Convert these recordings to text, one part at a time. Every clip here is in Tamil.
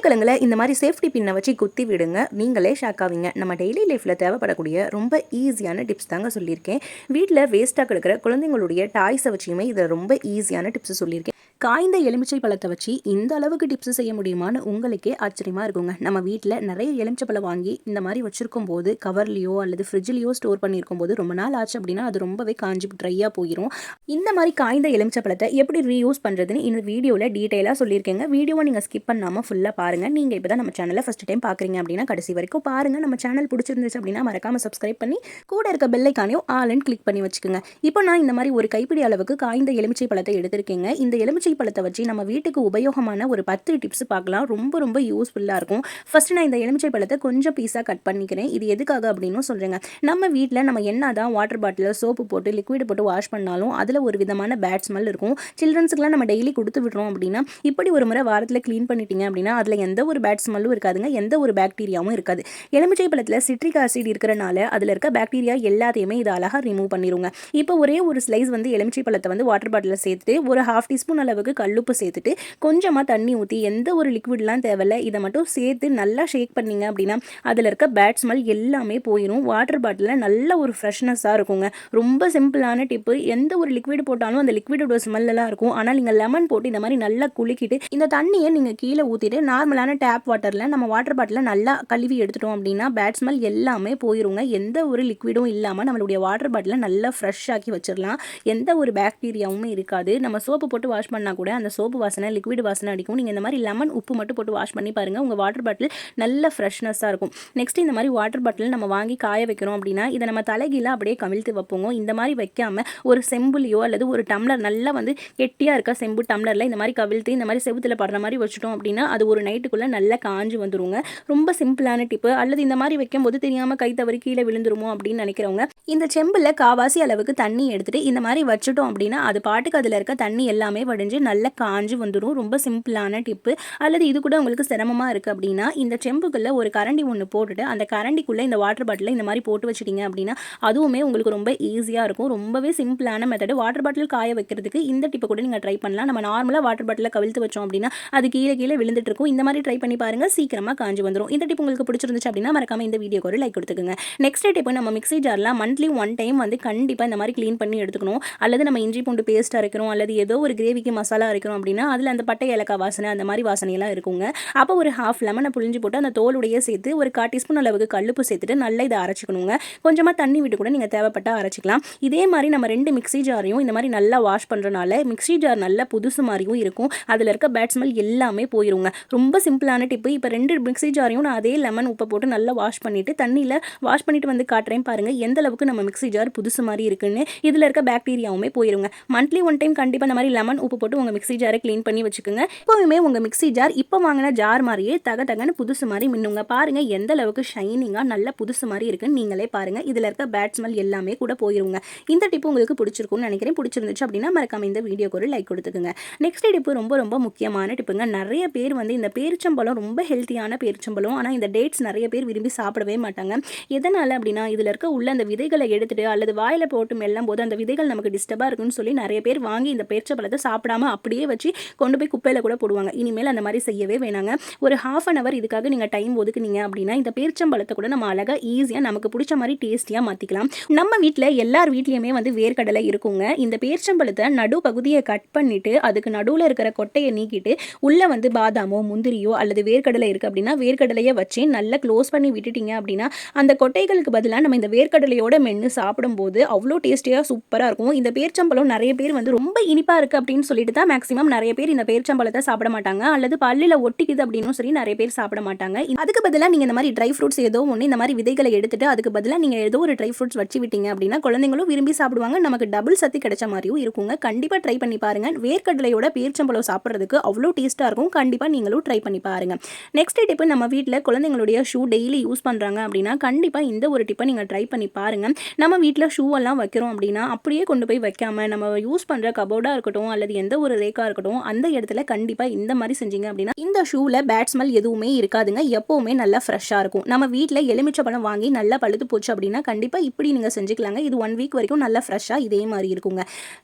உருளைக்கிழங்குல இந்த மாதிரி சேஃப்டி பின்னை வச்சு குத்தி விடுங்க, நீங்களே ஷாக் ஆவீங்க. நம்ம டெய்லி லைஃப்பில் தேவைப்படக்கூடிய ரொம்ப ஈஸியான டிப்ஸ் தாங்க சொல்லியிருக்கேன். வீட்டில் வேஸ்ட்டாக கிடக்கிற குழந்தைங்களுடைய டாய்ஸை வச்சுமே இதை ரொம்ப ஈஸியான டிப்ஸ் சொல்லியிருக்கேன். காய்ந்த எலுமிச்சை பழத்தை வச்சு இந்த அளவுக்கு டிப்ஸ் செய்ய முடியுமான்னு உங்களுக்கே ஆச்சரியமாக இருக்குங்க. நம்ம வீட்டில் நிறைய எலுமிச்சை பழம் வாங்கி இந்த மாதிரி வச்சுருக்கும் போது கவர்லேயோ அல்லது ஃப்ரிட்ஜ்லேயோ ஸ்டோர் பண்ணியிருக்கும் போது ரொம்ப நாள் ஆச்சு அப்படின்னா அது ரொம்பவே காஞ்சி ட்ரையாக போயிடும். இந்த மாதிரி காய்ந்த எலுமிச்சை பழத்தை எப்படி ரீயூஸ் பண்ணுறதுன்னு இந்த வீடியோவில் டீட்டெயிலாக சொல்லியிருக்கேங்க. வீடியோவை நீங்கள் ஸ்கிப் பண்ணாமல் ஃபுல்லாக பாருங்கள். நீங்கள் இப்போ தான் நம்ம சேனலை ஃபஸ்ட் டைம் பார்க்குறீங்க அப்படின்னா கடைசி வரைக்கும் பாருங்கள். நம்ம சேனல் பிடிச்சிருந்துச்சு அப்படின்னா மறக்காமல் சப்ஸ்கிரைப் பண்ணி கூட இருக்க பெல்லைக்கானையும் ஆல்னு கிளிக் பண்ணி வச்சுக்கோங்க. இப்போ நான் இந்த மாதிரி ஒரு கைப்பிடி அளவுக்கு காய்ந்த எலுமிச்சை பழத்தை எடுத்திருக்கேங்க. இந்த எலுமிச்சை பழத்தை வச்சு நம்ம வீட்டுக்கு உபயோகமான ஒரு 10 டிப்ஸ் பார்க்கலாம். ரொம்ப ரொம்ப யூஸ்ஃபுல்லாக இருக்கும். ஃபர்ஸ்ட் நான் இந்த எலுமிச்சை பழத்தை கொஞ்சம் பீஸாக கட் பண்ணிக்கிறேன். இது எதுக்காக அப்படின்னு சொல்கிறேங்க. நம்ம வீட்டில் நம்ம என்ன தான் வாட்டர் பாட்டிலில் சோப்பு போட்டு லிக்விட் போட்டு வாஷ் பண்ணாலும் அதில் ஒரு விதமான பேட் ஸ்மெல் இருக்கும். சில்ட்ரன்ஸுக்குலாம் நம்ம டெய்லி கொடுத்து விடுறோம் அப்படின்னா இப்படி ஒரு முறை வாரத்தில் க்ளீன் பண்ணிட்டீங்க அப்படின்னா அதில் எந்த ஒரு பேட் ஸ்மெல்லும் இருக்காதுங்க, எந்த ஒரு பாக்டீரியாவும் இருக்காது. எலுமிச்சை பழத்தில் சிட்ரிக் ஆசிட் இருக்கிறனால அதில் இருக்க பாக்டீரியா எல்லாத்தையுமே இது அழகாக ரிமூவ் பண்ணிடுங்க. இப்போ ஒரே ஒரு ஸ்லைஸ் எலுமிச்சை பழத்தை வாட்டர் பாட்டிலில் சேர்த்துட்டு ஒரு 1/2 டீஸ்பூன் அளவுக்கு கல்லுப்பு சேர்த்துட்டு கொஞ்சமாக தண்ணி ஊற்றி எந்த ஒரு லிக்விட்லாம் தேவையில்லை இதை மட்டும் சேர்த்து நல்லா ஷேக் பண்ணிங்க அப்படின்னா அதில் இருக்க பேட் ஸ்மெல் எல்லாமே போயிடும். வாட்டர் பாட்டிலில் நல்ல ஒரு ஃப்ரெஷ்னஸாக இருக்குங்க. ரொம்ப சிம்பிளான டிப்பு. எந்த ஒரு லிக்விட் போட்டாலும் அந்த லிக்விடோட ஸ்மெல்லாம் இருக்கும். ஆனால் நீங்கள் லெமன் போட்டு இந்த மாதிரி நல்லா குலுக்கிட்டு இந்த தண்ணியை நீங்கள் கீழே ஊற்றிட்டு நார்மலான டேப் வாட்டரில் நம்ம வாட்டர் பாட்டிலில் நல்லா கழுவி எடுத்துட்டோம் அப்படின்னா பேட் ஸ்மெல் எல்லாமே போயிருங்க. எந்த ஒரு லிக்விடும் இல்லாமல் நம்மளுடைய வாட்டர் பாட்டிலில் நல்லா ஃப்ரெஷ் ஆக்கி வச்சிடலாம். எந்த ஒரு பாக்டீரியாவும் இருக்காது. நம்ம சோப்பு போட்டு வாஷ் பண்ணால் கூட அந்த சோப்பு வாசனை லிக்விட் வாசனை அடிக்கும். நீங்கள் இந்த மாதிரி லெமன் உப்பு மட்டும் போட்டு வாஷ் பண்ணி பாருங்கள், உங்கள் வாட்டர் பாட்டில் நல்ல ஃப்ரெஷ்னஸாக இருக்கும். நெக்ஸ்ட் இந்த மாதிரி வாட்டர் பாட்டில் நம்ம வாங்கி காய வைக்கிறோம் அப்படின்னா இதை நம்ம தலைகீழ அப்படியே கவிழ்த்து வைப்போங்க. இந்த மாதிரி வைக்காமல் ஒரு செம்புலையோ அல்லது ஒரு டம்ளர் நல்லா கெட்டியாக இருக்க செம்பு டம்ளரில் இந்த மாதிரி கவிழ்த்து இந்த மாதிரி செவுத்தில் படுற மாதிரி வச்சுட்டோம் அப்படின்னா அது ஒரு நைட்டுக்குள்ளே நல்லா காஞ்சி வந்துருங்க. ரொம்ப சிம்பிளான டிப்பு. அல்லது இந்த மாதிரி வைக்கும்போது தெரியாமல் கை தவறி கீழே விழுந்துருமோ அப்படின்னு நினைக்கிறவங்க இந்த செம்பில் காவாசி அளவுக்கு தண்ணி எடுத்துட்டு இந்த மாதிரி வச்சுட்டோம் அப்படின்னா அது பாட்டுக்கு அதில் இருக்க தண்ணி எல்லாமே வடிஞ்சு நல்லா காஞ்சி வந்துடும். ரொம்ப சிம்பிளான டிப்பு. அல்லது இது கூட உங்களுக்கு சிரமமாக இருக்குது அப்படின்னா இந்த செம்புக்குள்ளே ஒரு கரண்டி ஒன்று போட்டுட்டு அந்த கரண்டிக்குள்ளே இந்த வாட்டர் பாட்டில் இந்த மாதிரி போட்டு வச்சுட்டீங்க அப்படின்னா அதுவுமே உங்களுக்கு ரொம்ப ஈஸியாக இருக்கும். ரொம்பவே சிம்பிளான மெத்தடு. வாட்டர் பாட்டில் காய வைக்கிறதுக்கு இந்த டிப்பை கூட நீங்கள் ட்ரை பண்ணலாம். நம்ம நார்மலாக வாட்டர் பாட்டில் கவிழ்த்து வச்சோம் அப்படின்னா அது கீழே கீழே விழுந்துட்டு இருக்கும். இந்த மாதிரி ட்ரை பண்ணி பாருங்கள், சீக்கிரமாக காஞ்சி வந்துடும். இந்த டிப் உங்களுக்கு பிடிச்சிருந்துச்சு அப்படின்னா மறக்காம இந்த வீடியோக்கு ஒரு லைக் கொடுத்துக்கோங்க. நெக்ஸ்ட் டிப்பு நம்ம மிக்ஸி ஜாரில் மந்த்லி 1 டைம் கண்டிப்பாக இந்த மாதிரி க்ளீன் பண்ணி எடுத்துக்கணும். அல்லது நம்ம இஞ்சி பூண்டு பேஸ்ட் அரைக்கிறோம் அல்லது ஏதோ ஒரு கிரேவிக்கு மசாலா அரைக்கிறோம் அப்படின்னா அதில் அந்த பட்டை ஏலக்காய் வாசனை அந்த மாதிரி வாசனையெல்லாம் இருக்குங்க. அப்போ ஒரு 1/2 லெமனை புழிஞ்சு போட்டு அந்த தோலுடைய சேர்த்து ஒரு 1/4 டீஸ்பூன் அளவுக்கு கல்லுப்பு சேர்த்துட்டு நல்லா இதை அரைச்சிக்கணுங்க. கொஞ்சமாக தண்ணி விட்டு கூட நீங்கள் தேவைப்பட்டால் அரைச்சிக்கலாம். இதே மாதிரி நம்ம 2 மிக்ஸி ஜாரையும் இந்த மாதிரி நல்லா வாஷ் பண்ணுறனால மிக்ஸி ஜார் நல்லா புதுசு மாதிரியும் இருக்கும். அதில் இருக்க பேட் ஸ்மெல் எல்லாமே போயிருங்க. ரொம்ப சிம்பிளான டிப்பு. இப்போ 2 மிக்ஸி ஜாரையும் நான் அதே லெமன் உப்பை போட்டு நல்லா வாஷ் பண்ணிவிட்டு தண்ணியில் வாஷ் பண்ணிட்டு காட்டுறேன் பாருங்கள் எந்த அளவுக்கு நம்ம மிக்ஸி ஜார் புதுசு மாதிரி இருக்குன்னு. இதில் இருக்க பாக்டீரியாவுமே போயிருங்க. மந்த்லி 1 டைம் கண்டிப்பாக இந்த மாதிரி லெமன் உப்பு போட்டு உங்கள் மிக்ஸி ஜாரை க்ளீன் பண்ணி வச்சுக்கோங்க. எப்போவுமே உங்கள் மிக்ஸி ஜார் இப்போ வாங்கின ஜார் மாதிரியே தகன்னு புதுசு மாதிரி மின்னுங்க. பாருங்கள் எந்த அளவுக்கு ஷைனிங்காக நல்ல புதுசு மாதிரி இருக்குன்னு நீங்களே பாருங்கள். இதில் இருக்க பேட் ஸ்மெல் எல்லாமே கூட போயிருங்க. இந்த டிப்பு உங்களுக்கு பிடிச்சிருக்கும்னு நினைக்கிறேன். பிடிச்சிருந்துச்சு அப்படின்னா மறக்காம இந்த வீடியோக்கு ஒரு லைக் கொடுத்துக்குங்க. நெக்ஸ்ட் டிப்பு ரொம்ப ரொம்ப முக்கியமான டிப்புங்க. நிறைய பேர் இந்த பேரிச்சம்பழம் ரொம்ப ஹெல்த்தியான பேரிச்சம்பழம். ஆனால் இந்த டேட்ஸ் நிறைய பேர் விரும்பி சாப்பிடவே மாட்டாங்க. எதனால் அப்படின்னா இதில் இருக்க உள்ள அந்த விதைகளை எடுத்துட்டு அல்லது வாயில் போட்டு மெல்லும் போது அந்த விதைகள் நமக்கு டிஸ்டர்பாக இருக்குன்னு சொல்லி நிறைய பேர் வாங்கி இந்த பேரிச்சம்பழத்தை சாப்பிடாம அப்படியே வச்சு கொண்டு போய் குப்பையில் கூட போடுவாங்க. இனிமேல் அந்த மாதிரி செய்யவே வேணாங்க. ஒரு 1/2 hour இதுக்காக நீங்கள் டைம் ஒதுக்குனீங்க அப்படின்னா இந்த பேரிச்சம்பழத்தை கூட நம்ம அழகாக ஈஸியாக நமக்கு பிடிச்ச மாதிரி டேஸ்டியாக மாற்றிக்கலாம். நம்ம வீட்டில் எல்லார் வீட்லேயுமே வேர்க்கடலை இருக்குங்க. இந்த பேரிச்சம்பழத்தை நடு பகுதியை கட் பண்ணிவிட்டு அதுக்கு நடுவில் இருக்கிற கொட்டையை நீக்கிட்டு உள்ளே பாதாமோ முந்திரியோ அல்லது வேர்க்கடலை இருக்குது அப்படின்னா வேர்க்கடலையை வச்சு நல்லா க்ளோஸ் பண்ணி விட்டுட்டீங்க அப்படின்னா அந்த கொட்டைகளுக்கு பதிலாக நம்ம இந்த வேர்க்கடலையோட மென்று சாப்பிடும்போது அவ்வளோ டேஸ்டியாக சூப்பராக இருக்கும். இந்த பேரிச்சம்பழம் நிறைய பேர் ரொம்ப இனிப்பாக இருக்குது அப்படின்னு சொல்லிட்டு தான் மேக்ஸிமம் நிறைய பேர் இந்த பேரிச்சம்பழத்தை சாப்பிட மாட்டாங்க. அல்லது பல்லில் ஒட்டிக்குது அப்படின்னு சொல்லி நிறைய பேர் சாப்பிட மாட்டாங்க. அதுக்கு பதிலாக நீங்கள் இந்த மாதிரி ட்ரை ஃப்ரூட்ஸ் ஏதோ ஒன்று இந்த மாதிரி விதைகளை எடுத்துட்டு அதுக்கு பதிலாக நீங்கள் ஏதோ ஒரு ட்ரை ஃப்ரூட்ஸ் வச்சு விட்டீங்க அப்படின்னா குழந்தைங்களும் விரும்பி சாப்பிடுவாங்க. நமக்கு டபுள் சத்து கிடைச்ச மாதிரியும் இருக்குங்க. கண்டிப்பாக ட்ரை பண்ணி பாருங்க. வேர்க்கடலையோட பேரிச்சம்பழம் சாப்பிட்றதுக்கு அவ்வளோ டேஸ்ட்டாக இருக்கும். கண்டிப்பாக நீங்களும் ட்ரை பண்ணி பாருங்க. நெக்ஸ்ட் டிப்பு நம்ம வீட்டில் குழந்தைங்களுடைய ஷூ டெய்லி யூஸ் பண்ணுறாங்க அப்படின்னா கண்டிப்பாக இந்த ஒரு டிப்பை நீங்கள் ட்ரை பண்ணி பாருங்க. நம்ம வீட்டில் ஷூ எல்லாம் வைக்கிறோம் அப்படின்னா அப்படியே கொண்டு போய் வைக்காம நம்ம யூஸ் பண்ணுற கபோர்டாக இருக்கட்டும் அல்லது எந்த ஒரு ரேக்காக இருக்கட்டும் அந்த இடத்துல கண்டிப்பாக இந்த மாதிரி செஞ்சீங்க அப்படின்னா இந்த ஷூவில் பேட் ஸ்மெல் எதுவுமே இருக்காதுங்க. எப்போவுமே நல்லா ஃப்ரெஷ்ஷாக இருக்கும். நம்ம வீட்டில் எலுமிச்சை பழம் வாங்கி நல்லா பழுத்து போச்சு அப்படின்னா கண்டிப்பாக இப்படி நீங்கள் செஞ்சுக்கலாங்க. இது 1 வீக் வரைக்கும் நல்லா ஃப்ரெஷ்ஷாக இதே மாதிரி இருக்குங்க.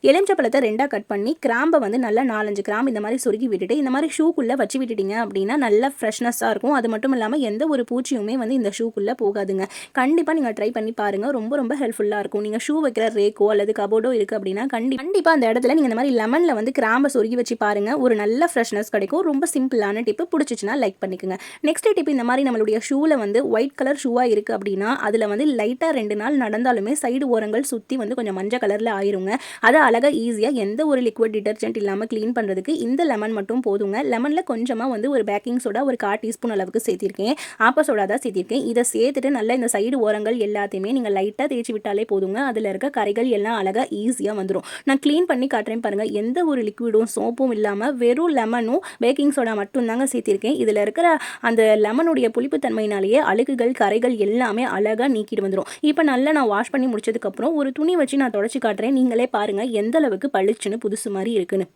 எலுமிச்சை பழத்தை 2ஆக கட் பண்ணி கிராம்பை வந்து நல்லா 4-5 கிராம் இந்த மாதிரி சொருகி விட்டுட்டு இந்த மாதிரி ஷூக்குள்ளே வச்சு விட்டுட்டீங்க அப்படின்னா நல்லா ஃப்ரெஷ்னஸாக இருக்கும். அது மட்டும் இல்லாமல் எந்த ஒரு பூச்சியுமே வந்து இந்த ஷூக்குள்ளே போகாதுங்க. கண்டிப்பாக நீங்கள் ட்ரை பண்ணி பாருங்கள். ரொம்ப ரொம்ப ஹெல்ப்ஃபுல்லாக இருக்கும். நீங்கள் ஷூ வைக்கிற ரேக்கோ அல்லது கபோர்டோ இருக்குது அப்படின்னா கண்டிப்பாக அந்த இடத்துல நீங்கள் இந்த மாதிரி லெமனில் வந்து கிராம்பை சொருகி வச்சு பாருங்கள். ஒரு நல்ல ஃப்ரெஷ்னஸ் கிடைக்கும். ரொம்ப சிம்பிளான டிப்பு. பிடிச்சிச்சுன்னா லைக் பண்ணிக்கோங்க. நெக்ஸ்ட் டிப், இந்த மாதிரி நம்மளுடைய ஷூவில் வந்து ஒயிட் கலர் ஷூவாக இருக்குது அப்படின்னா அதில் வந்து லைட்டாக 2 நாள் நடந்தாலுமே சைடு ஓரங்கள் சுற்றி வந்து கொஞ்சம் மஞ்சள் கலரில் ஆயிருங்க. அதை அழகாக ஈஸியாக எந்த ஒரு லிக்விட் டிட்டர்ஜென்ட் இல்லாமல் க்ளீன் பண்ணுறதுக்கு இந்த லெமன் மட்டும் போதுங்க. லெமனில் கொஞ்சமாக வந்து ஒரு பேக்கிங் சோடா ஒரு 1/4 டீஸ்பூன் அளவுக்கு சேர்த்திருக்கேன். ஆப்ப சோடா தான் சேர்த்திருக்கேன். இதை சேர்த்துட்டு நல்லா இந்த சைடு ஓரங்கள் எல்லாத்தையுமே நீங்கள் லைட்டாக தேய்ச்சி விட்டாலே போதுங்க. அதில் இருக்க கரைகள் எல்லாம் அழகாக ஈஸியாக வந்துடும். நான் க்ளீன் பண்ணி காட்டுறேன் பாருங்கள். எந்த ஒரு லிக்விடும் சோப்பும் இல்லாமல் வெறும் லெமனும் பேக்கிங் சோடா மட்டும் தாங்க சேர்த்திருக்கேன். இதில் இருக்கிற அந்த லெமனுடைய புளிப்புத்தன்மையினாலேயே அழுக்குகள் கரைகள் எல்லாமே அழகாக நீக்கிட்டு வந்துடும். இப்போ நல்லா நான் வாஷ் பண்ணி முடிச்சதுக்கப்புறம் ஒரு துணி வச்சு நான் தொடச்சி காட்டுறேன். நீங்களே பாருங்கள் எந்த அளவுக்கு பளிச்சுன்னு புதுசு மாதிரி இருக்குன்னு.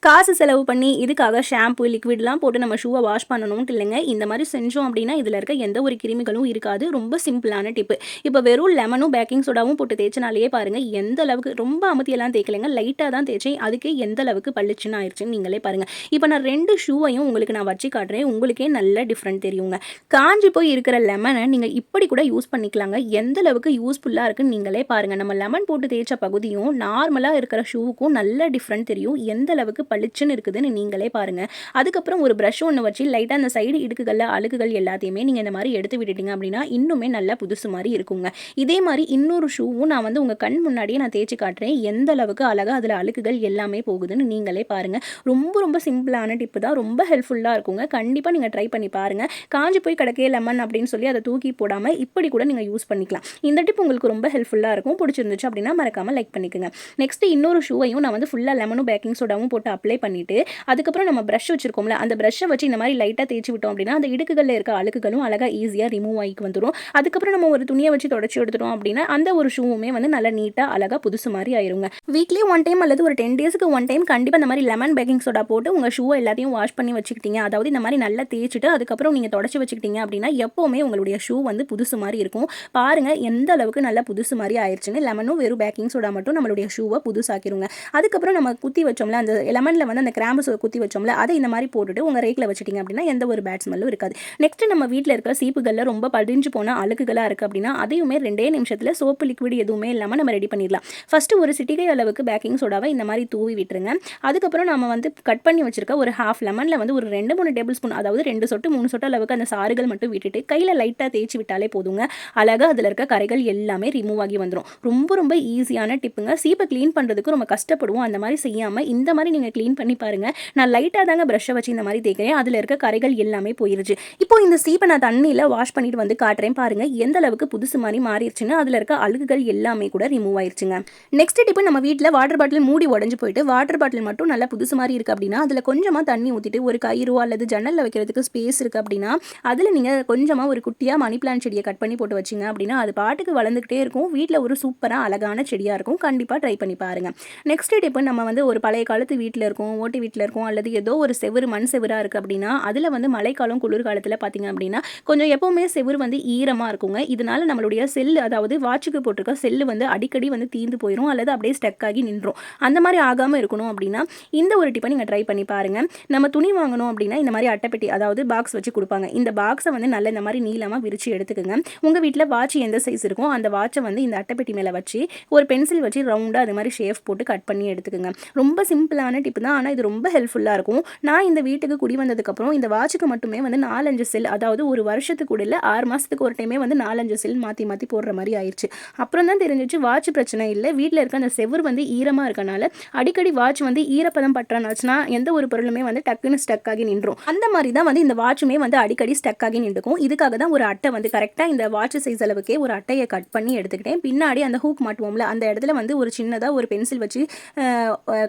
காசு செலவு பண்ணி இதுக்காக ஷாம்பு லிக்விட்லாம் போட்டு நம்ம ஷூவை வாஷ் பண்ணணும்ட்டு இல்லைங்க. இந்த மாதிரி செஞ்சோம் அப்படின்னா இதில் இருக்க எந்த ஒரு கிருமிகளும் இருக்காது. ரொம்ப சிம்பிளான டிப்பு. இப்போ வெறும் லெமனும் பேக்கிங் சோடாவும் போட்டு தேய்ச்சினாலேயே பாருங்கள் எந்த அளவுக்கு. ரொம்ப அமுத்தியெல்லாம் தேய்க்கலைங்க, லைட்டாக தான் தேய்ச்சேன். அதுக்கே எந்த அளவுக்கு பளிச்சுன்னு ஆயிடுச்சுன்னு நீங்களே பாருங்கள். இப்போ நான் 2 ஷூவையும் உங்களுக்கு நான் வச்சு காட்டுறேன். உங்களுக்கே நல்ல டிஃப்ரெண்ட் தெரியுங்க. காஞ்சி போய் இருக்கிற லெமனை நீங்கள் இப்படி கூட யூஸ் பண்ணிக்கலாங்க. எந்த அளவுக்கு யூஸ்ஃபுல்லாக இருக்குன்னு நீங்களே பாருங்கள். நம்ம லெமன் போட்டு தேய்ச்ச பகுதியும் நார்மலாக இருக்கிற ஷூவுக்கும் நல்ல டிஃப்ரெண்ட் தெரியும். எந்த அளவுக்கு பளிச்சுன்னு இருக்குதுன்னு நீங்களே பாருங்க. அதுக்கப்புறம் ஒரு ப்ரஷ் ஒன்று வச்சு லைட்டாக அந்த சைடு இடுக்குகளில் அழுக்குகள் எல்லாத்தையுமே நீங்கள் இந்த மாதிரி எடுத்து விட்டுட்டீங்க அப்படின்னா இன்னுமே நல்லா புதுசு மாதிரி இருக்குங்க. இதே மாதிரி இன்னொரு ஷூவும் நான் வந்து உங்கள் கண் முன்னாடியே நான் தேய்ச்சி காட்டுறேன். எந்த அளவுக்கு அழகாக அதில் அழுக்குகள் எல்லாமே போகுதுன்னு நீங்களே பாருங்கள். ரொம்ப ரொம்ப சிம்பிளான டிப்பு தான். ரொம்ப ஹெல்ப்ஃபுல்லாக இருக்குங்க. கண்டிப்பாக நீங்கள் ட்ரை பண்ணி பாருங்கள். காஞ்சி போய் கிடக்கே லெமன் அப்படின்னு சொல்லி அதை தூக்கி போடாமல் இப்படி கூட நீங்கள் யூஸ் பண்ணிக்கலாம். இந்த டிப் உங்களுக்கு ரொம்ப ஹெல்ப்ஃபுல்லாக இருக்கும். பிடிச்சிருந்துச்சு அப்படின்னா மறக்காமல் லைக் பண்ணிக்கோங்க. நெக்ஸ்ட் இன்னொரு ஷூவையும் நான் வந்து ஃபுல்லாக லெமனும் பேக்கிங் சோடாவும் போட்டு அப்ளை பண்ணிட்டு அதுக்கப்புறம் நம்ம ப்ரஷ் வச்சிருக்கோம்ல அந்த ப்ரஷ்ஷை வச்சு இந்த மாதிரி லைட்டாக தேய்ச்சி விட்டோம் அப்படின்னா அந்த இடுக்குகளில் இருக்க அழுக்குகளும் அழகாக ஈஸியாக ரிமூவ் ஆகிக்கு வந்துடும். அதுக்கப்புறம் நம்ம ஒரு துணியை வச்சு தொடச்சி எடுத்துட்டோம் அப்படின்னா அந்த ஒரு ஷூவுமே வந்து நல்லா நீட்டாக அழகாக புதுசு மாதிரி ஆயிருங்க. வீக்லி 1 டைம் அல்லது ஒரு 10 டேஸ்க்கு 1 டைம் கண்டிப்பாக இந்த மாதிரி லெமன் பேக்கிங் சோடா போட்டு உங்கள் ஷூவை எல்லாத்தையும் வாஷ் பண்ணி வச்சுக்கிட்டீங்க. அதாவது இந்த மாதிரி நல்லா தேய்ச்சிட்டு அதுக்கப்புறம் நீங்கள் தொடச்சி வச்சுக்கிட்டீங்க அப்படின்னா எப்போவுமே உங்களுடைய ஷூ வந்து புதுசு மாதிரி இருக்கும். பாருங்கள் எந்த அளவுக்கு நல்லா புதுசு மாதிரி ஆயிடுச்சுன்னு. லெமனும் வெறும் பேக்கிங் சோடா மட்டும் நம்மளுடைய ஷூவை புதுசாக்கிடுங்க. அதுக்கப்புறம் நம்ம குத்தி வச்சோம்ல அந்த லெமனில் வந்து அந்த கிராம்பு குத்தி வச்சோம்ல அதை இந்த மாதிரி போட்டுட்டு உங்கள் ரேக்கில் வச்சுட்டிங்க அப்படின்னா எந்த ஒரு பேட் ஸ்மெல்லும் இருக்காது. நெக்ஸ்ட் நம்ம வீட்டில் இருக்க சீப்புகளில் ரொம்ப படிஞ்சு போன அழுக்குகளாக இருக்குது அப்படின்னா அதையுமே 2 நிமிஷத்தில் சோப்பு லிக்விட் எதுவுமே இல்லாமல் நம்ம ரெடி பண்ணிடலாம். ஃபஸ்ட்டு ஒரு சிட்டிகை அளவுக்கு பேக்கிங் சோடாவை இந்த மாதிரி தூவி விட்டுருங்க. அதுக்கப்புறம் நம்ம வந்து கட் பண்ணி வச்சிருக்க ஒரு ஹாஃப் லெமனில் வந்து ஒரு 2-3 டேபிள் ஸ்பூன் அதாவது 2 சொட்டு 3 சொட்டு அளவுக்கு அந்த சாறுகள் மட்டும் விட்டுட்டு கையில் லைட்டாக தேய்ச்சி விட்டாலே போதுங்க. அழகாக அதில் இருக்க கரைகள் எல்லாமே ரிமூவ் ஆகி வந்துடும். ரொம்ப ரொம்ப ஈஸியான டிப்புங்க. சீப்பை க்ளீன் பண்ணுறதுக்கு ரொம்ப கஷ்டப்படுவோம். அந்த மாதிரி செய்யாமல் இந்த மாதிரி நீங்கள் க்ளீன் பண்ணி பாருங்கள். நான் லைட்டாக தாங்க ப்ரஷ்ஷை வச்சு இந்த மாதிரி தேய்க்கிறேன். அதில் இருக்க கரைகள் எல்லாமே போயிருச்சு. இப்போ இந்த சீப்பை நான் தண்ணியில் வாஷ் பண்ணிட்டு வந்து காட்டுறேன் பாருங்கள் எந்த அளவுக்கு புதுசு மாதிரி மாறிடுச்சுன்னு. அதில் இருக்க அழுகுகள் எல்லாமே கூட ரிமூவ் ஆயிருச்சுங்க. நெக்ஸ்ட் டிப்பு, நம்ம வீட்டில் வாட்டர் பாட்டில் மூடி உடஞ்சு போயிட்டு வாட்டர் பாட்டில் மட்டும் நல்லா புதுசு மாதிரி இருக்குது அப்படின்னா அதில் கொஞ்சமாக தண்ணி ஊற்றிட்டு ஒரு கயிறோ அல்லது ஜன்னலில் வைக்கிறதுக்கு ஸ்பேஸ் இருக்குது அப்படின்னா அதில் நீங்கள் கொஞ்சமாக ஒரு குட்டியாக மணி பிளான்ட் செடியை கட் பண்ணி போட்டு வச்சிங்க அப்படின்னா அது பாட்டுக்கு வளர்ந்துக்கிட்டே இருக்கும். வீட்டில் ஒரு சூப்பராக அழகான செடியாக இருக்கும். கண்டிப்பாக ட்ரை பண்ணி பாருங்கள். நெக்ஸ்ட் டிப்பு, நம்ம வந்து ஒரு பழைய காலத்து வீட்டில் இருக்கோம், ஓட்டு வீட்டில் இருக்கோம் அல்லது ஏதோ ஒரு செவுறு மண் செவுராக இருக்குது அப்படின்னா அதில் வந்து மழைக்காலம் குளிர்காலத்தில் பார்த்தீங்க அப்படின்னா கொஞ்சம் எப்போவுமே செவுறு வந்து ஈரமாக இருக்குங்க. இதனால நம்மளுடைய செல்லு அதாவது வாட்சுக்கு போட்டிருக்க செல்லு வந்து அடிக்கடி வந்து தீர்ந்து போயிடும் அல்லது அப்படியே ஸ்டக் ஆகி நின்றும். அந்த மாதிரி ஆகாமல் இருக்கணும் அப்படின்னா இந்த ஒரு டிப்பை நீங்கள் ட்ரை பண்ணி பாருங்கள். நம்ம துணி வாங்கணும் அப்படின்னா இந்த மாதிரி அட்டைப்பெட்டி அதாவது பாக்ஸ் வச்சு கொடுப்பாங்க. இந்த பாக்ஸை வந்து நல்ல இந்த மாதிரி நீளமாக விரிச்சு எடுத்துக்கோங்க. உங்கள் வீட்டில் வாட்ச் எந்த சைஸ் இருக்கும் அந்த வாட்சை வந்து இந்த அட்டைப்பெட்டி மேலே வச்சு ஒரு பென்சில் வச்சு ரவுண்டாக அது மாதிரி ஷேப் போட்டு கட் பண்ணி எடுத்துக்கோங்க. ரொம்ப சிம்பிளான டிப்பு தான், ஆனால் இது ரொம்ப ஹெல்ப்ஃபுல்லாக இருக்கும். நான் இந்த வீட்டுக்கு குடி வந்ததுக்கப்புறம் இந்த வாட்சுக்கு மட்டுமே வந்து 4-5 செல் அதாவது ஒரு வருஷத்துக்கு கூட இல்லை 6 மாதத்துக்கு ஒரு டைமே வந்து 4-5 செல் மாற்றி மாற்றி போடுற மாதிரி ஆயிடுச்சு. அப்புறம் தான் தெரிஞ்சிச்சு வாட்ச் பிரச்சனை இல்லை, வீட்டில் இருக்க அந்த செவுர் வந்து ஈரமாக இருக்கனால அடிக்கடி வாட்ச் வந்து ஈரப்பதம் பற்றாச்சுன்னா எந்த ஒரு பொருளுமே வந்து டக்குன்னு ஸ்டக் ஆகி நின்றும். அந்த மாதிரி தான் வந்து இந்த வாட்சுமே வந்து அடிக்கடி ஸ்டக் ஆகி நின்றுக்கும். இதுக்காக தான் ஒரு அட்டை வந்து கரெக்டாக இந்த வாட்ச் சைஸ் அளவுக்கே ஒரு அட்டையை கட் பண்ணி எடுத்துக்கிட்டேன். பின்னாடி அந்த ஹூக் மாட்டுவோம்ல அந்த இடத்துல வந்து ஒரு சின்னதாக ஒரு பென்சில் வச்சு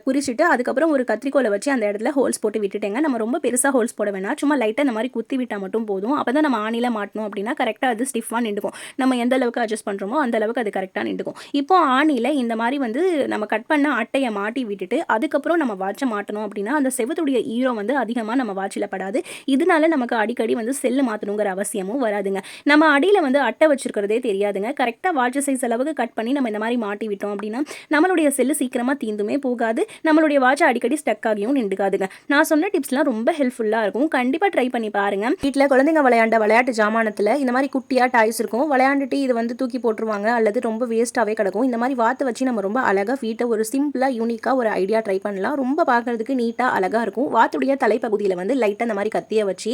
குறிச்சிட்டு அதுக்கப்புறம் அதுக்கப்புறம் ஒரு கத்திரிக்கோலை வச்சு அந்த இடத்துல ஹோல்ஸ் போட்டு விட்டுட்டேங்க. நம்ம ரொம்ப பெருசாக ஹோல்ஸ் போட வேணாம், சும்மா லைட்டாக இந்த மாதிரி குத்தி விட்டால் மட்டும் போதும். அப்போ தான் நம்ம ஆணியில் மாட்டணும் அப்படின்னா கரெக்டாக அது ஸ்டிஃபாக நின்றுக்கும். நம்ம எந்த அளவுக்கு அட்ஜஸ்ட் பண்ணுறோமோ அந்த அளவுக்கு அது கரெக்டாக நின்றுக்கும். இப்போ ஆணியில் இந்த மாதிரி வந்து நம்ம கட் பண்ண அட்டையை மாட்டி விட்டுட்டு அதுக்கப்புறம் நம்ம வாட்சை மாட்டணும் அப்படின்னா அந்த செவத்துடைய ஈரம் வந்து அதிகமாக நம்ம வாட்சில் படாது. இதனால நமக்கு அடிக்கடி வந்து செல்லு மாற்றணுங்கிற அவசியமும் வராதுங்க. நம்ம அடியில் வந்து அட்டை வச்சிருக்கிறதே தெரியாதுங்க. கரெக்டாக வாட்ச் சைஸ் அளவுக்கு கட் பண்ணி நம்ம இந்த மாதிரி மாட்டி விட்டோம் அப்படின்னா நம்மளுடைய செல்லு சீக்கிரமாக தீந்துமே போகாது, நம்மளுடைய வாட்சை அடிக்கடி ஸ்டக் ஆகியும் நின்றுக்காதுங்க. நான் சொன்ன டிப்ஸ்லாம் ரொம்ப ஹெல்ப்ஃபுல்லாக இருக்கும், கண்டிப்பாக ட்ரை பண்ணி பாருங்க. வீட்டில் குழந்தைங்க விளையாண்ட விளையாட்டு ஜாமானத்தில் இந்த மாதிரி குட்டியாக டாய்ஸ் இருக்கும், விளையாண்டுட்டு இது வந்து தூக்கி போட்டுருவாங்க அல்லது ரொம்ப வேஸ்ட்டாகவே கிடக்கும். இந்த மாதிரி வாத்து வச்சு நம்ம ரொம்ப அழகாக வீட்டை ஒரு சிம்பிளாக யூனிக்காக ஒரு ஐடியா ட்ரை பண்ணலாம். ரொம்ப பார்க்குறதுக்கு நீட்டாக அழகாக இருக்கும். வாத்துடைய தலைப்பகுதியில் வந்து லைட்டாக இந்த மாதிரி கத்தியை வச்சு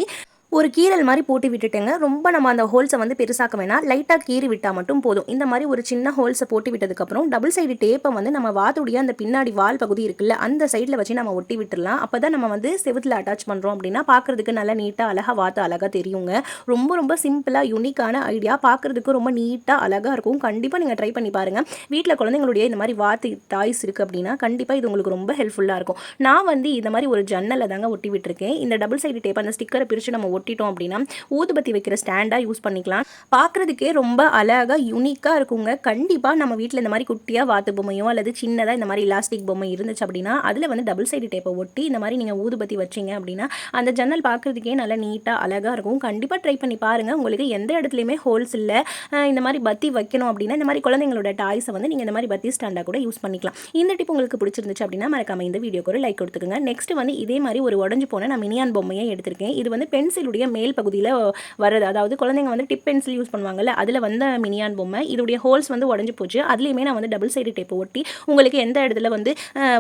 ஒரு கீரல் மாதிரி போட்டு விட்டுட்டேங்க. ரொம்ப நம்ம அந்த ஹோல்ஸை வந்து பெருசாக்க வேணாம், லைட்டாக கீறி விட்டால் மட்டும் போதும். இந்த மாதிரி ஒரு சின்ன ஹோல்ஸை போட்டு விட்டதுக்கப்புறம் டபுள் சைடு டேப்பை வந்து நம்ம வாத்துடைய அந்த பின்னாடி வால் பகுதி இருக்குல்ல அந்த சைடில் வச்சு நம்ம ஒட்டி விட்டுடலாம். அப்போ தான் நம்ம வந்து செவுத்தில் அட்டாச் பண்ணுறோம் அப்படின்னா பார்க்குறதுக்கு நல்லா நீட்டாக அழகாக வாத்து அழகாக தெரியுங்க. ரொம்ப ரொம்ப சிம்பிளாக யூனிக்கான ஐடியா, பார்க்குறதுக்கு ரொம்ப நீட்டாக அழகாக இருக்கும். கண்டிப்பாக நீங்கள் ட்ரை பண்ணி பாருங்கள். வீட்டில் குழந்தைங்களுடைய இந்த மாதிரி வாத்து டாய்ஸ் இருக்குது அப்படின்னா கண்டிப்பாக இது உங்களுக்கு ரொம்ப ஹெல்ப்ஃபுல்லாக இருக்கும். நான் வந்து இந்த மாதிரி ஒரு ஜன்னலை தாங்க ஒட்டி விட்டுருக்கேன். இந்த டபுள் சைடு டேப் அந்த ஸ்டிக்கரை பிரித்து நம்ம ஒட்டிட்டோம் அப்படின்னா ஊதுபத்தி வைக்கிற ஸ்டாண்டாக யூஸ் பண்ணிக்கலாம். பார்க்குறதுக்கே ரொம்ப அழகாக யூனிக்காக இருக்குங்க. கண்டிப்பாக நம்ம வீட்டில் இந்த மாதிரி குட்டியாக வாத்து பொம்மையோ அல்லது சின்னதாக இந்த மாதிரி எலாஸ்டிக் பொம்மை இருந்துச்சு அப்படின்னா அதில் வந்து டபுள் சைடு டேப்பை ஒட்டி இந்த மாதிரி நீங்கள் ஊதுபத்தி வச்சிங்க அப்படின்னா அந்த ஜன்னல் பார்க்குறதுக்கே நல்லா நீட்டாக அழகாக இருக்கும். கண்டிப்பாக ட்ரை பண்ணி பாருங்கள். உங்களுக்கு எந்த இடத்துலையுமே ஹோல்ஸ் இல்லை, இந்த மாதிரி பத்தி வைக்கணும் அப்படின்னா இந்த மாதிரி குழந்தைங்களோட டாய்ஸை வந்து நீங்கள் இந்த மாதிரி பத்தி ஸ்டாண்டாக கூட யூஸ் பண்ணிக்கலாம். இந்த டிப் உங்களுக்கு பிடிச்சிருந்துச்சு அப்படின்னா மறக்காம இந்த வீடியோக்கு ஒரு லைக் கொடுத்துக்கோங்க. நெக்ஸ்ட் வந்து இதே மாதிரி ஒரு உடஞ்சு போன நான் மினியான் பொம்மையை எடுத்திருக்கேன். இது வந்து பென்சிலுடைய மேல் பகுதியில் வருது, அதாவது குழந்தைங்க வந்து டிப் பென்சில் யூஸ் பண்ணுவாங்கல்ல அதில் வந்த மினியான் பொம்மை. இதோடைய ஹோல்ஸ் வந்து உடஞ்சி போச்சு. அதுலேயுமே நான் வந்து டபுள் சைடு டேப்பை ஒட்டி உங்களுக்கு எந்த இடத்துல வந்து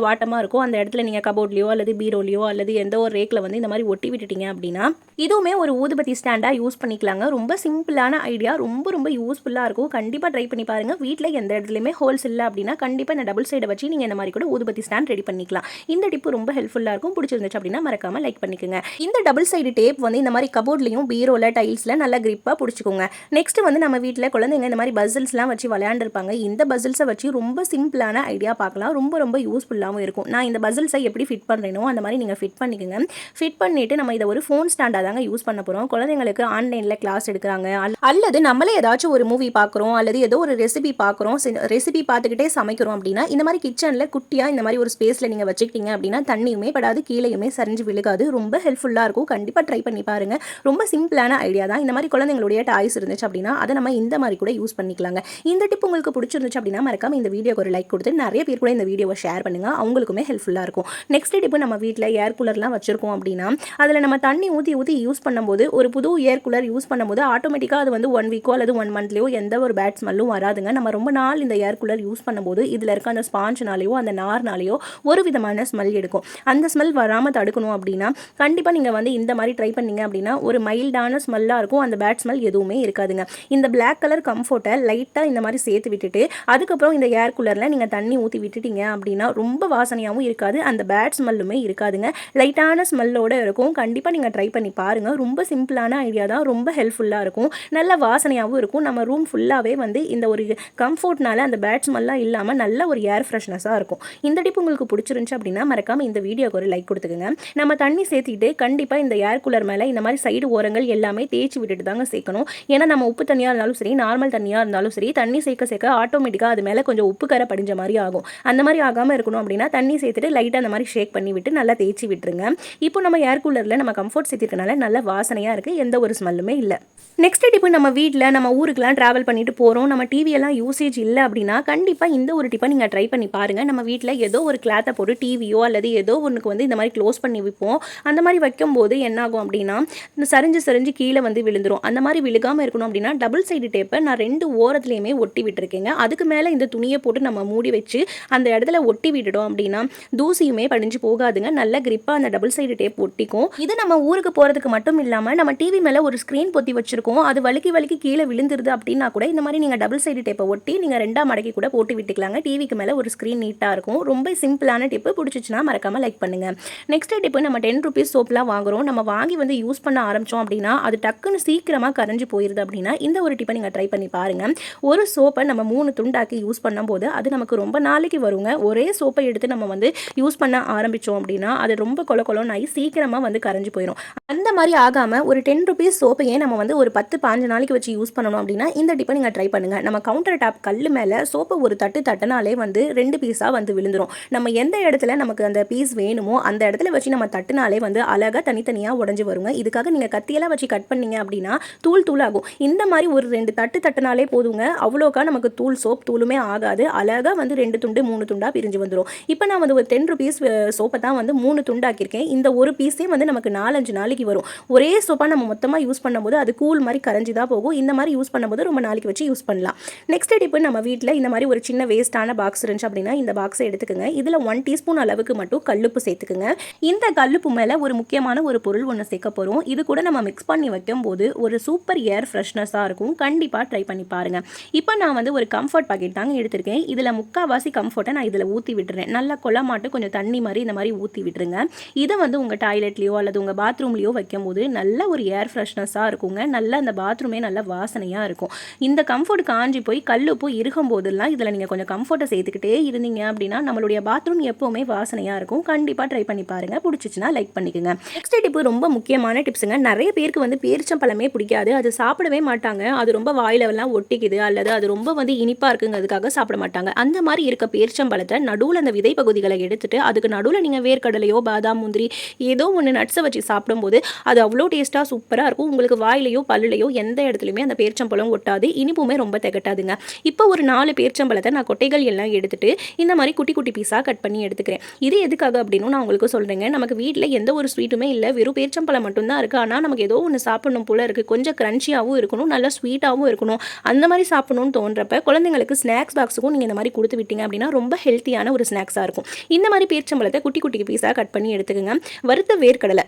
வாட்டமாக இருக்கோ அந்த இடத்துல நீங்கள் கபோர்ட்லையோ அல்லது பீரோலையோ அல்லது எந்த ஒரு ரேக்கில் வந்து இந்த மாதிரி ஒட்டி விட்டுட்டீங்க அப்படின்னா இதுவுமே ஒரு ஊதுபத்தி ஸ்டாண்டாக யூஸ் பண்ணிக்கலாங்க. ரொம்ப சிம்பிளான ஐடியா, ரொம்ப ரொம்ப யூஸ்ஃபுல்லாக இருக்கும். கண்டிப்பாக ட்ரை பண்ணி பாருங்கள். வீட்டில் எந்த இடத்துலையுமே ஹோல்ஸ் இல்லை அப்படின்னா கண்டிப்பாக இந்த டபுள் சைடை வச்சு நீங்கள் இந்த மாதிரி கூட ஊதுபத்தி ஸ்டாண்ட் ரெடி பண்ணிக்கலாம். இந்த டிப்பு ரொம்ப ஹெல்ப்ஃபுல்லாக இருக்கும். பிடிச்சிருந்துச்சு அப்படின்னா மறக்காமல் லைக் பண்ணிக்கோங்க. இந்த டபுள் சைடு டேப் வந்து இந்த மாதிரி கபோர்ட்லையும் பீரோவில் டைல்ஸில் நல்லா கிரிப்பாக பிடிச்சிக்கோங்க. நெக்ஸ்ட் வந்து நம்ம வீட்டில் குழந்தைங்க இந்த மாதிரி பசில்ஸ்லாம் வச்சு விளையாண்டுருப்பாங்க. இந்த பசில்ஸை வச்சு ரொம்ப சிம்பிளான ஐடியா பார்க்கலாம். ரொம்ப ரொம்ப யூஸ்ஃபுல்லாகவும் இருக்கும். நான் இந்த பசில்ஸை எப்படி ஃபிட் பண்ணுறேனோ அந்த மாதிரி நீங்கள் ஃபிட் பண்ணிக்கோங்க. ஃபிட் பண்ணிவிட்டு நம்ம இதை ஒரு ஃபோன் ஸ்டாண்டாக தாங்க யூஸ் பண்ண போகிறோம். குழந்தைங்களுக்கு ஆன்லைனில் கிளாஸ் எடுக்கிறாங்க அல்லது நம்மளே ஏதாச்சும் ஒரு மூவி பார்க்குறோம் அல்லது ஏதோ ஒரு ரெசிபி பார்க்குறோம், ரெசிபி பார்த்துக்கிட்டே சமைக்கிறோம் அப்படின்னா இந்த மாதிரி கிச்சனில் குட்டியாக இந்த மாதிரி ஒரு ஸ்பேஸில் நீங்கள் வச்சுக்கிட்டீங்க அப்படின்னா தண்ணியுமே படாது, கீழேயுமே சரிஞ்சு விழுகாது. ரொம்ப ஹெல்ப்ஃபுல்லாக இருக்கும். கண்டிப்பாக ட்ரை பண்ணி பாருங்கள். ரொம்ப சிம்பிளான ஐடியா தான். இந்த மாதிரி குழந்தைங்களுடைய டாய்ஸ் இருந்துச்சு அப்படின்னா அதை நம்ம இந்த மாதிரி கூட யூஸ் பண்ணிக்கலாங்க. இந்த டிப் உங்களுக்கு பிடிச்சிருந்துச்சு அப்படின்னா மறக்காம இந்த வீடியோக்கு ஒரு லைக் கொடுத்து நிறைய பேர் கூட இந்த வீடியோவை ஷேர் பண்ணுங்க, அவங்களுக்குமே ஹெல்ப்ஃபுல்லாக இருக்கும். நெக்ஸ்ட் டிப், நம்ம வீட்டில் ஏர் கூலர்லாம் வச்சிருக்கோம் அப்படின்னா அதில் நம்ம தண்ணி ஊற்றி யூஸ் பண்ணும்போது ஒரு புது ஏர் கூலர் யூஸ் பண்ணும்போது ஆட்டோமேட்டிக்காக அது வந்து 1 வீக்கோ அல்லது 1 மந்த்லையோ எந்த ஒரு பேட் ஸ்மெல்லும் வராதுங்க. நம்ம ரொம்ப நாள் இந்த ஏர் கூலர் யூஸ் பண்ணும்போது இதில் இருக்க அந்த ஸ்பாஞ்சினாலேயோ அந்த நார்னாலேயோ ஒரு விதமான ஸ்மெல் எடுக்கும். அந்த ஸ்மெல் வராமல் தடுக்கணும் அப்படின்னா கண்டிப்பாக நீங்கள் வந்து இந்த மாதிரி ட்ரை பண்ணீங்க அப்படின்னா ஒரு மைல்டான ஸ்மெல்லாக இருக்கும். அந்த பேட் ஸ்மெல் எதுவுமே இருக்காதுங்க. இந்த பிளாக் கலர் கம்ஃபர்ட்டை லைட்டாக இந்த மாதிரி சேர்த்து விட்டுட்டு அதுக்கப்புறம் இந்த ஏர் கூலரில் நீங்கள் தண்ணி ஊற்றி விட்டுட்டீங்க அப்படின்னா ரொம்ப வாசனையாகவும் இருக்காது, அந்த பேட் ஸ்மெல்லுமே இருக்காதுங்க. லைட்டான ஸ்மெல்லோடு இருக்கும். கண்டிப்பாக நீங்கள் ட்ரை பண்ணி பாருங்கள். ரொம்ப சிம்பிளான ஐடியா தான், ரொம்ப ஹெல்ப்ஃபுல்லாக இருக்கும். நல்ல வாசனையாகவும் இருக்கும். நம்ம ரூம் ஃபுல்லாகவே வந்து இந்த ஒரு கம்ஃபர்ட்னால அந்த பேட் ஸ்மெல்லாம் இல்லாமல் நல்ல ஒரு ஏர் ஃப்ரெஷ்னஸாக இருக்கும். இந்த டிப் உங்களுக்கு பிடிச்சிருந்துச்சு அப்படின்னா மறக்காமல் இந்த வீடியோக்கு ஒரு லைக் கொடுத்துக்கோங்க. நம்ம தண்ணி சேர்த்திட்டு கண்டிப்பாக இந்த ஏர் கூலர் மேலே இந்த மாதிரி சைடு ஓரங்கள் எல்லாமே தேய்ச்சி விட்டுட்டு தாங்க சேர்க்கணும். ஏன்னா நம்ம உப்பு தண்ணியாக இருந்தாலும் சரி நார்மல் தண்ணியாக இருந்தாலும் சரி தண்ணி சேர்க்க ஆட்டோமேட்டிக்காக அது மேலே கொஞ்சம் உப்பு கரை படிஞ்ச மாதிரி ஆகும். அந்த மாதிரி ஆகாமல் இருக்கணும் அப்படின்னா தண்ணி சேர்த்துட்டு லைட்டாக அந்த மாதிரி ஷேக் பண்ணி விட்டு நல்லா தேய்ச்சி விட்டுருங்க. இப்போ நம்ம ஏர் கூலரில் நம்ம கம்ஃபர்ட் சேர்த்திருக்கனால நல்ல வாசனையாக இருக்குது, எந்த ஒரு ஸ்மெல்லுமே இல்லை. நெக்ஸ்ட் டிப்பு, நம்ம வீட்டில் நம்ம ஊருக்குலாம் ட்ராவல் பண்ணிட்டு போகிறோம், நம்ம டிவியெல்லாம் யூசேஜ் இல்லை அப்படின்னா கண்டிப்பாக இந்த ஒரு டிப்பை நீங்கள் ட்ரை பண்ணி பாருங்கள். நம்ம வீட்டில் ஏதோ ஒரு கிளாத்தை போட்டு டிவியோ அல்லது ஏதோ ஒன்றுக்கு வந்து இந்த மாதிரி க்ளோஸ் பண்ணி வைப்போம். அந்த மாதிரி வைக்கும்போது என்னாகும் அப்படின்னா இந்த சரிஞ்சு கீழே வந்து விழுந்துரும். அந்த மாதிரி விழுகாமல் இருக்கணும் அப்படின்னா டபுள் சைடு டேப்பை நான் 2 ஓரத்துலையுமே ஒட்டி விட்டுருக்கேங்க. அதுக்கு மேலே இந்த துணியை போட்டு நம்ம மூடி வச்சு அந்த இடத்துல ஒட்டி விட்டுட்டோம் அப்படின்னா தூசியுமே படிஞ்சு போகாதுங்க. நல்ல கிரிப்பாக அந்த டபுள் சைடு டேப் ஒட்டிக்கும். இது நம்ம ஊருக்கு போகிறதுக்கு மட்டும் இல்லாமல் நம்ம டிவி மேலே ஒரு ஸ்க்ரீன் பொத்தி வச்சிருக்கோம், அது வலிக்கி கீழே விழுந்துருது அப்படின்னா கூட இந்த மாதிரி நீங்கள் டபுள் சைடு டேப்பை ஒட்டி நீங்கள் 2ஆ மடக்கி கூட போட்டு விட்டுக்கலாங்க. டிவிக்கு மேலே ஒரு ஸ்க்ரீன் நீட்டாக இருக்கும். ரொம்ப சிம்பிளான டிப்பு. பிடிச்சிச்சுன்னா மறக்காமல் லைக் பண்ணுங்கள். நெக்ஸ்ட் டிப்பு, நம்ம 10 ரூபீஸ் சோப்லாம் வாங்குகிறோம். நம்ம வாங்கி வந்து யூஸ் பண்ண ஆரம்பித்தோம் அப்படின்னா அது டக்குன்னு சீக்கிரமாக கரைஞ்சி போயிடுது அப்படின்னா இந்த ஒரு டிப்பை நீங்கள் ட்ரை பண்ணி பாருங்கள். ஒரு சோப்பை நம்ம 3 துண்டாக்கி யூஸ் பண்ணும்போது அது நமக்கு ரொம்ப நாளைக்கு வருங்க. ஒரே சோப்பை எடுத்து நம்ம வந்து யூஸ் பண்ண ஆரம்பித்தோம் அப்படின்னா அது ரொம்ப கொலன்னு ஆகி சீக்கிரமாக வந்து கரைஞ்சி போயிடும். அந்த மாதிரி ஆகாமல் ஒரு 10 ருபீஸ் சோப்பையே நம்ம வந்து ஒரு 10-15 நாளைக்கு வச்சு யூஸ் பண்ணணும் அப்படின்னா இந்த டிப்பை நீங்கள் ட்ரை பண்ணுங்கள். நம்ம கவுண்டர் டாப் கல் மேலே சோப்பை ஒரு தட்டினாலே வந்து 2 பீஸாக வந்து விழுந்துடும். நம்ம எந்த இடத்துல நமக்கு அந்த பீஸ் வேணுமோ அந்த இடத்துல வச்சு நம்ம தட்டினாலே வந்து அழகாக தனித்தனியாக உடஞ்சி வருங்க. இதுக்காக நீங்கள் கத்தியெல்லாம் வச்சு கட் பண்ணீங்க அப்படின்னா தூள் ஆகும். இந்த மாதிரி ஒரு 2 தட்டினாலே போதுங்க. அவ்வளோக்கா நமக்கு சோப் தூளுமே ஆகாது. அழகாக வந்து 2 துண்டு 3 துண்டாக பிரிஞ்சு வந்துடும். இப்போ நான் வந்து ஒரு 10 ருபீஸ் சோப்பை தான் வந்து 3 துண்டாக்கியிருக்கேன். இந்த ஒரு பீஸே வந்து நமக்கு 4-5 நாளைக்கு வரும். ஒரே சோப்பாக நம்ம மொத்தமாக யூஸ் பண்ணும்போது அது கூல் மாதிரி கரைஞ்சி தான் போகும். இந்த மாதிரி யூஸ் பண்ணும்போது ரொம்ப நாளைக்கு வச்சு யூஸ் பண்ணலாம். நெக்ஸ்ட் டிப்பு, நம்ம வீட்டில் இந்த மாதிரி ஒரு சின்ன வேஸ்ட்டான பாக்ஸ் இருந்துச்சு அப்படின்னா இந்த பாக்ஸை எடுத்துக்கோங்க. இதில் 1 டீஸ்பூன் அளவுக்கு மட்டும் கல்லுப்பு சேர்த்துக்குங்க. இந்த கல்லுப்பு மேலே ஒரு முக்கியமான ஒரு பொருள் ஒன்று சேர்க்க போகிறோம். இது கூட நம்ம மிக்ஸ் பண்ணி வைக்கும்போது ஒரு சூப்பர் ஏர் ஃப்ரெஷ்னஸாக இருக்கும். கண்டிப்பாக ட்ரை பண்ணி பாருங்கள். இப்போ நான் வந்து ஒரு கம்ஃபர்ட் பாக்கெட் தாங்க எடுத்திருக்கேன். இதில் முக்கால்வாசி கம்ஃபர்ட்டை நான் இதில் ஊற்றி விட்டுறேன். நல்லா கொள்ளமாட்டு கொஞ்சம் தண்ணி மாதிரி இந்த மாதிரி ஊற்றி விட்டுருங்க. இதை வந்து உங்கள் டாய்லெட்லேயோ அல்லது உங்கள் பாத்ரூம்லேயோ வைக்கும்போது நல்ல ஒரு ஏர் ஃப்ரெஷ்னஸாக இருக்குங்க. நல்ல அந்த பாத்ரூமே நல்ல வாசனையாக இருக்கும். இந்த கம்ஃபர்ட் காஞ்சி போய் கல்லுப்பு இருக்கும் போதெல்லாம் இதில் நீங்கள் கொஞ்சம் கம்ஃபர்ட்டை சேர்த்துக்கிட்டே இருந்தீங்க அப்படின்னா நம்மளுடைய பாத்ரூம் எப்போவுமே வாசனையாக இருக்கும். கண்டிப்பாக ட்ரை பண்ணி பாருங்கள். பிடிச்சிச்சுன்னா லைக் பண்ணிக்கோங்க. நெக்ஸ்ட் டிப்பு ரொம்ப முக்கியமான டிப்ஸுங்க. நிறைய பேருக்கு வந்து பேரிச்சம்பழமே பிடிக்காது. அது சாப்பிடவே மாட்டாங்க. அது ரொம்ப வாயிலெல்லாம் ஒட்டிக்குது அல்லது அது ரொம்ப வந்து இனிப்பாக இருக்குங்கிறதுக்காக சாப்பிட மாட்டாங்க. அந்த மாதிரி இருக்க பேரிச்சம்பழத்தை நடுவில் அந்த விதை பகுதிகளை எடுத்துட்டு அதுக்கு நடுவில் நீங்கள் வேர்க்கடலையோ பாதாம் முந்திரி ஏதோ ஒன்று நட்ஸை வச்சு சாப்பிடும்போது அது அவ்வளோ டேஸ்ட்டாக சூப்பராக இருக்கும். உங்களுக்கு வாயிலையோ பல்லுலையோ எந்த இடத்துலையுமே அந்த பேரிச்சம்பழம் ஒட்டாது. இனிப்புமே ரொம்ப திகட்டாதுங்க. இப்போ ஒரு 4 பேரிச்சம்பழத்தை நான் கொட்டைகள் எல்லாம் எடுத்துட்டு இந்த மாதிரி குட்டி குட்டி பீஸாக கட் பண்ணி எடுத்துக்கிறேன். இது எதுக்காக அப்படின்னு நான் உங்களுக்கு சொல்கிறேங்க. நமக்கு வீட்டில் எந்த ஒரு ஸ்வீட்டுமே இல்லை, வெறும் பேரிச்சம்பழம் மட்டும்தான் இருக்குது. ஆனால் நமக்கு ஏதோ ஒன்று சாப்பிடணும் போல இருக்குது. கொஞ்சம் க்ரன்ச்சியாகவும் இருக்கணும், நல்லா ஸ்வீட்டாகவும் இருக்கணும். அந்த மாதிரி சாப்பிடணும்னு தோன்றப்ப குழந்தைங்களுக்கு ஸ்நாக்ஸ் பாக்ஸுக்கும் நீங்கள் இந்த மாதிரி கொடுத்து விட்டீங்க அப்படின்னா ரொம்ப ஹெல்த்தியான ஒரு ஸ்நாக்ஸாக இருக்கும். இந்த மாதிரி பேரிச்சம்பழத்தை குட்டி குட்டி பீஸாக கட் பண்ணி எடுத்துக்கோங்க. வறுத்த வேர்க்கடலை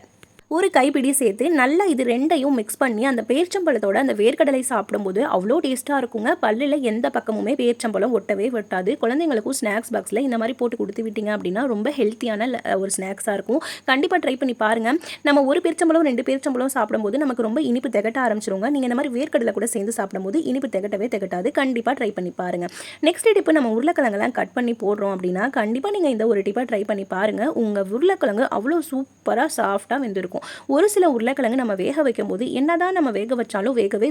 ஒரு கைப்பிடி சேர்த்து நல்லா இது ரெண்டையும் மிக்ஸ் பண்ணி அந்த பேரிச்சம்பழத்தோட அந்த வேர்க்கடலை சாப்பிடும்போது அவ்வளோ டேஸ்ட்டாக இருக்குங்க. பல்லில் எந்த பக்கமுமே பேரிச்சம்பழம் ஒட்டவே ஒட்டாது. குழந்தைங்களுக்கும் ஸ்நாக்ஸ் பாக்ஸில் இந்த மாதிரி போட்டு கொடுத்து விட்டீங்க அப்படின்னா ரொம்ப ஹெல்த்தியான ஒரு ஸ்நாக்ஸாக இருக்கும். கண்டிப்பாக ட்ரை பண்ணி பாருங்கள். நம்ம ஒரு பேரிச்சம்பழம் 2 பேரிச்சம்பழம் சாப்பிடும்போது நமக்கு ரொம்ப இனிப்பு திகட்ட ஆரம்பிச்சிருங்க. நீங்கள் இந்த மாதிரி வேர்க்கடலை கூட சேர்ந்து சாப்பிடும்போது இனிப்பு திகட்டவே திகட்டாது. கண்டிப்பாக ட்ரை பண்ணி பாருங்கள். நெக்ஸ்ட் டிப்பு, நம்ம உருளைக்கிழங்கெல்லாம் கட் பண்ணி போடுறோம் அப்படின்னா கண்டிப்பாக நீங்கள் இந்த ஒரு டிப்பை ட்ரை பண்ணி பாருங்கள். உங்கள் உருளைக்கிழங்கு அவ்வளோ சூப்பராக சாஃப்டாக வெந்திருக்கும். ஒரு சில உருளைக்கிழங்கு நம்ம வேக வைக்கும் போது என்னதான் நம்ம வேக வச்சாலும் வேகாது.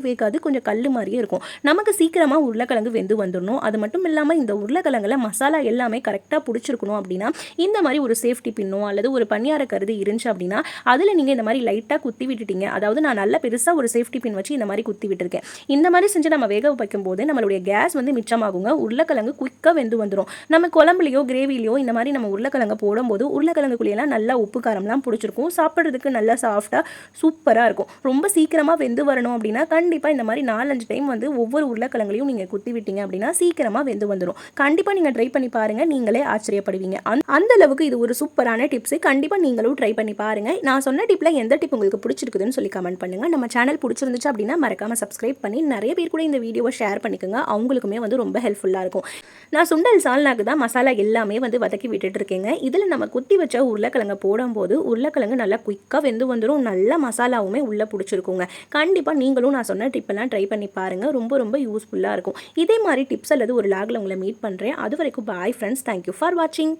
கொஞ்சம் கல் மாதிரியே இருக்கும். நமக்கு சீக்கிரமாக உருளைக்கிழங்கு வெந்து வந்துடணும். அது மட்டும் இல்லாமல் இந்த உருளைக்கிழங்குல மசாலா எல்லாமே கரெக்டாக பிடிச்சிருக்கணும் அப்படின்னா இந்த மாதிரி ஒரு சேஃப்டி பின்னோ அல்லது ஒரு பணியார கருது இருந்துச்சு அப்படின்னா அதில் நீங்கள் இந்த மாதிரி லைட்டாக குத்தி விட்டுட்டீங்க. அதாவது நான் நல்ல பெருசாக ஒரு சேஃப்டி பின் வச்சு இந்த மாதிரி குத்தி விட்டுருக்கேன். இந்த மாதிரி செஞ்சு நம்ம வேக வைக்கும் போது நம்மளுடைய கேஸ் வந்து மிச்சமாகுங்க. உருளைக்கிழங்கு குயிக்காக வெந்து வந்துடும். நம்ம குழம்புலையோ கிரேவிலையோ இந்த மாதிரி நம்ம உருளைக்கிழங்கு போடும்போது உருளைக்கிழங்குக்குள்ளேயெல்லாம் நல்லா உப்பு காரம்லாம் பிடிச்சிருக்கும். சாப்பிட்றதுக்கு நல்லா சாஃப்டாக சூப்பராக இருக்கும். ரொம்ப சீக்கிரமாக வெந்து வரணும் அப்படின்னா கண்டிப்பாக இந்த மாதிரி 4-5 டைம் வந்து ஒவ்வொரு உருளைக்கிழங்குலையும் நீங்கள் குத்தி விட்டீங்க அப்படின்னா சீக்கிரமாக வெந்து வந்துடும். கண்டிப்பாக நீங்கள் ட்ரை பண்ணி பாருங்கள். நீங்களே ஆச்சரியப்படுவீங்க. அந்த அளவுக்கு இது ஒரு சூப்பரான டிப்ஸ். கண்டிப்பாக நீங்களும் ட்ரை பண்ணி பாருங்கள். நான் சொன்ன டிப்பில் எந்த டிப் உங்களுக்கு பிடிச்சிருக்குதுன்னு சொல்லி கமெண்ட் பண்ணுங்கள். நம்ம சேனல் பிடிச்சிருந்துச்சு அப்படின்னா மறக்காமல் சப்ஸ்கிரைப் பண்ணி நிறைய பேர் கூட இந்த வீடியோவை ஷேர் பண்ணிக்கோங்க. அவங்களுக்குமே வந்து ரொம்ப ஹெல்ப்ஃபுல்லாக இருக்கும். நான் சுண்டல் சால்னாக்கு தான் மசாலா எல்லாமே வந்து வதக்கி விட்டுட்டு இருக்கேங்க. இதில் நம்ம குத்தி வச்ச உருளைக்கிழங்கு போடும்போது உருளைக்கிழங்கு நல்லா குயிக்காக வெந்து வந்துடும். நல்ல மசாலாவுமே உள்ளே பிடிச்சிருக்குங்க. கண்டிப்பாக நீங்களும் நான் சொன்ன டிப்பெல்லாம் ட்ரை பண்ணி பாருங்கள். ரொம்ப ரொம்ப யூஸ்ஃபுல்லாக இருக்கும். இதே மாதிரி டிப்ஸ் அல்லது ஒரு லாகில் உங்களை மீட் பண்ணுறேன். அது வரைக்கும் பாய் ஃப்ரெண்ட்ஸ். தேங்க்யூ ஃபார் வாட்சிங்.